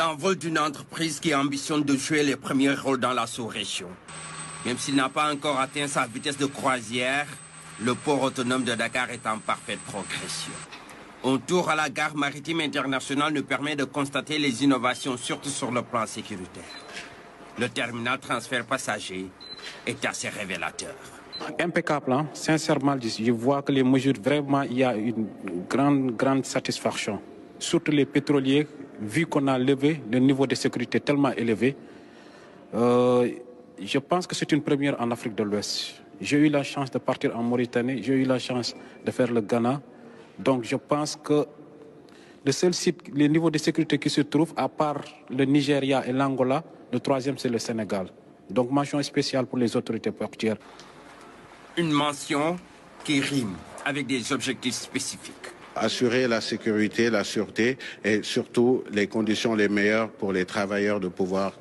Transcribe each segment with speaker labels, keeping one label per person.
Speaker 1: L'envol d'une entreprise qui ambitionne de jouer les premiers rôles dans la sous-région. Même s'il n'a pas encore atteint sa vitesse de croisière, le port autonome de Dakar est en parfaite progression. Un tour à la gare maritime internationale nous permet de constater les innovations, surtout sur le plan sécuritaire. Le terminal transfert passager est assez révélateur.
Speaker 2: Impeccable, hein? Sincèrement, je vois que les mesures, vraiment, il y a une grande satisfaction. Surtout les pétroliers, vu qu'on a levé le niveau de sécurité tellement élevé, je pense que c'est une première en Afrique de l'Ouest. J'ai eu la chance de partir en Mauritanie, j'ai eu la chance de faire le Ghana. Donc je pense que le seul site, les niveaux de sécurité qui se trouvent, à part le Nigeria et l'Angola, le troisième c'est le Sénégal. Donc mention spéciale pour les autorités portuaires.
Speaker 1: Une mention qui rime avec des objectifs spécifiques.
Speaker 3: Assurer la sécurité, la sûreté et surtout les conditions les meilleures pour les travailleurs de pouvoir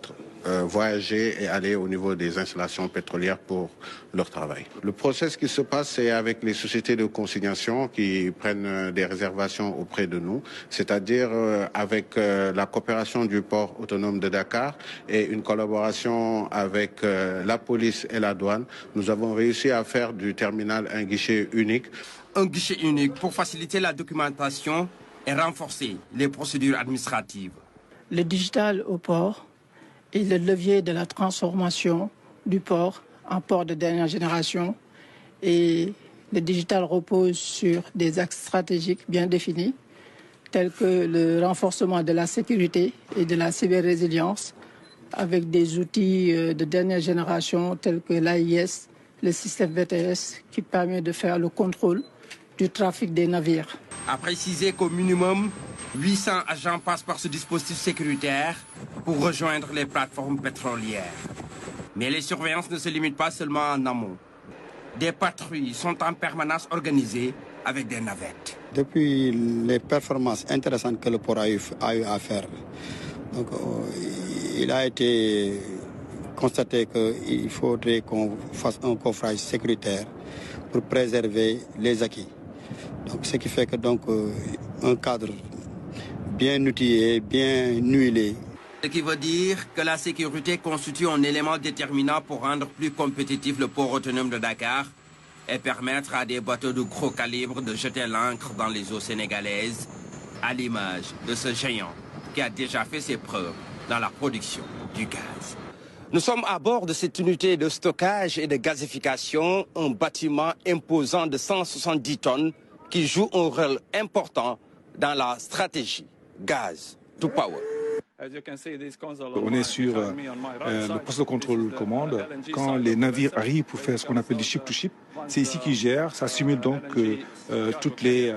Speaker 3: voyager et aller au niveau des installations pétrolières pour leur travail. Le process qui se passe, c'est avec les sociétés de consignation qui prennent des réservations auprès de nous, c'est-à-dire avec la coopération du port autonome de Dakar et une collaboration avec la police et la douane. Nous avons réussi à faire du terminal un guichet unique.
Speaker 1: Un guichet unique pour faciliter la documentation et renforcer les procédures administratives.
Speaker 4: Le digital au port est le levier de la transformation du port en port de dernière génération. Et le digital repose sur des axes stratégiques bien définis, tels que le renforcement de la sécurité et de la cyber-résilience, avec des outils de dernière génération tels que l'AIS, le système VTS, qui permet de faire le contrôle du trafic des navires.
Speaker 1: À préciser qu'au minimum, 800 agents passent par ce dispositif sécuritaire pour rejoindre les plateformes pétrolières. Mais les surveillances ne se limitent pas seulement en amont. Des patrouilles sont en permanence organisées avec des navettes.
Speaker 5: Depuis les performances intéressantes que le port a eu à faire, donc, il a été constaté qu'il faudrait qu'on fasse un coffrage sécuritaire pour préserver les acquis. Donc, ce qui fait que donc, un cadre bien outillé, bien huilé.
Speaker 1: Ce qui veut dire que la sécurité constitue un élément déterminant pour rendre plus compétitif le port autonome de Dakar et permettre à des bateaux de gros calibre de jeter l'ancre dans les eaux sénégalaises, à l'image de ce géant qui a déjà fait ses preuves dans la production du gaz. Nous sommes à bord de cette unité de stockage et de gazification, un bâtiment imposant de 170 tonnes qui joue un rôle important dans la stratégie gaz to power.
Speaker 6: On est sur le poste de contrôle commande. Quand les navires arrivent pour faire ce qu'on appelle du ship-to-ship, c'est ici qu'ils gèrent. Ça simule donc toutes les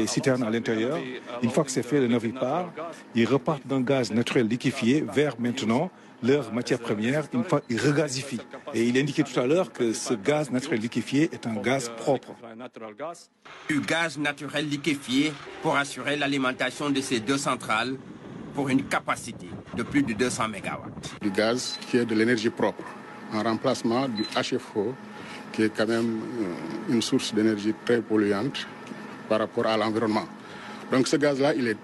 Speaker 6: citernes à l'intérieur. Une fois que c'est fait, le navire part. Ils repartent d'un gaz naturel liquéfié vers maintenant leur matière première. Une fois, ils regazifient. Et il indiquait tout à l'heure que ce gaz naturel liquéfié est un gaz propre.
Speaker 1: Du gaz naturel liquéfié pour assurer l'alimentation de ces deux centrales pour une capacité de plus de 200 MW.
Speaker 7: Du gaz qui est de l'énergie propre, en remplacement du HFO, qui est quand même une source d'énergie très polluante par rapport à l'environnement. Donc ce gaz-là, il est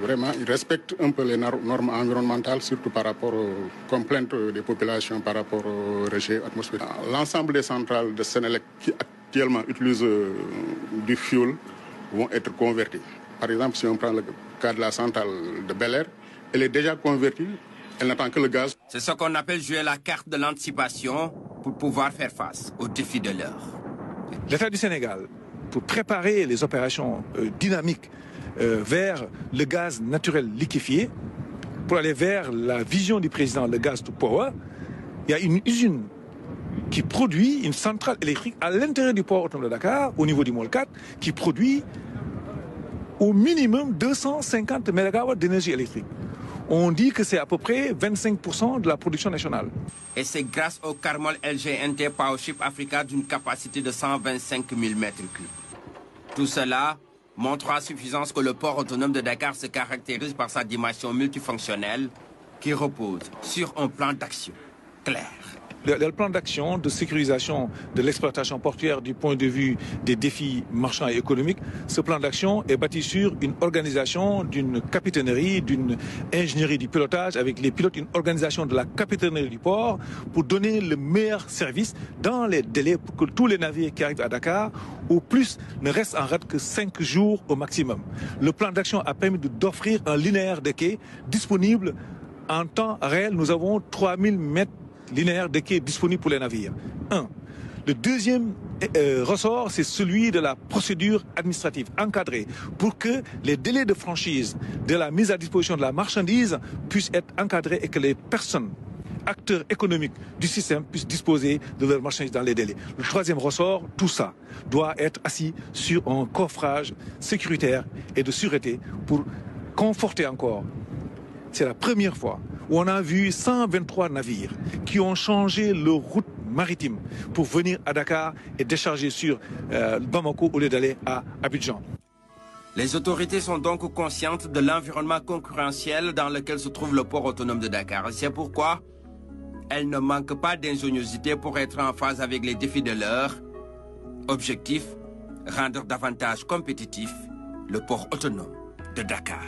Speaker 7: vraiment, il respecte un peu les normes environnementales, surtout par rapport aux complaintes des populations par rapport aux rejets atmosphériques. L'ensemble des centrales de Sénélec qui actuellement utilisent du fuel vont être converties. Par exemple, si on prend le cas de la centrale de Bel-Air, elle est déjà convertie, elle n'attend que le gaz.
Speaker 1: C'est ce qu'on appelle jouer la carte de l'anticipation pour pouvoir faire face aux défis de l'heure.
Speaker 6: L'État du Sénégal, pour préparer les opérations dynamiques vers le gaz naturel liquéfié, pour aller vers la vision du président, le gaz to power, il y a une usine qui produit une centrale électrique à l'intérieur du port autonome de Dakar, au niveau du Môle 4, qui produit au minimum 250 MW d'énergie électrique. On dit que c'est à peu près 25% de la production nationale.
Speaker 1: Et c'est grâce au Carmol LGNT Powership Africa d'une capacité de 125 000 m3. Tout cela montre à suffisance que le port autonome de Dakar se caractérise par sa dimension multifonctionnelle qui repose sur un plan d'action clair.
Speaker 6: le plan d'action de sécurisation de l'exploitation portuaire du point de vue des défis marchands et économiques, ce plan d'action est bâti sur une organisation d'une capitainerie, d'une ingénierie du pilotage avec les pilotes, une organisation de la capitainerie du port pour donner le meilleur service dans les délais pour que tous les navires qui arrivent à Dakar, au plus, ne restent en rade que 5 jours au maximum. Le plan d'action a permis d'offrir un linéaire de quai disponible en temps réel. Nous avons 3000 mètres linéaire de quai disponible pour les navires. Le deuxième ressort, c'est celui de la procédure administrative encadrée pour que les délais de franchise de la mise à disposition de la marchandise puissent être encadrés et que les personnes, acteurs économiques du système puissent disposer de leurs marchandises dans les délais. Le troisième ressort, tout ça doit être assis sur un coffrage sécuritaire et de sûreté pour conforter encore. C'est la première fois où on a vu 123 navires qui ont changé leur route maritime pour venir à Dakar et décharger sur Bamako au lieu d'aller à Abidjan.
Speaker 1: Les autorités sont donc conscientes de l'environnement concurrentiel dans lequel se trouve le port autonome de Dakar. C'est pourquoi elles ne manquent pas d'ingéniosité pour être en phase avec les défis de l'heure. Objectif, rendre davantage compétitif le port autonome de Dakar.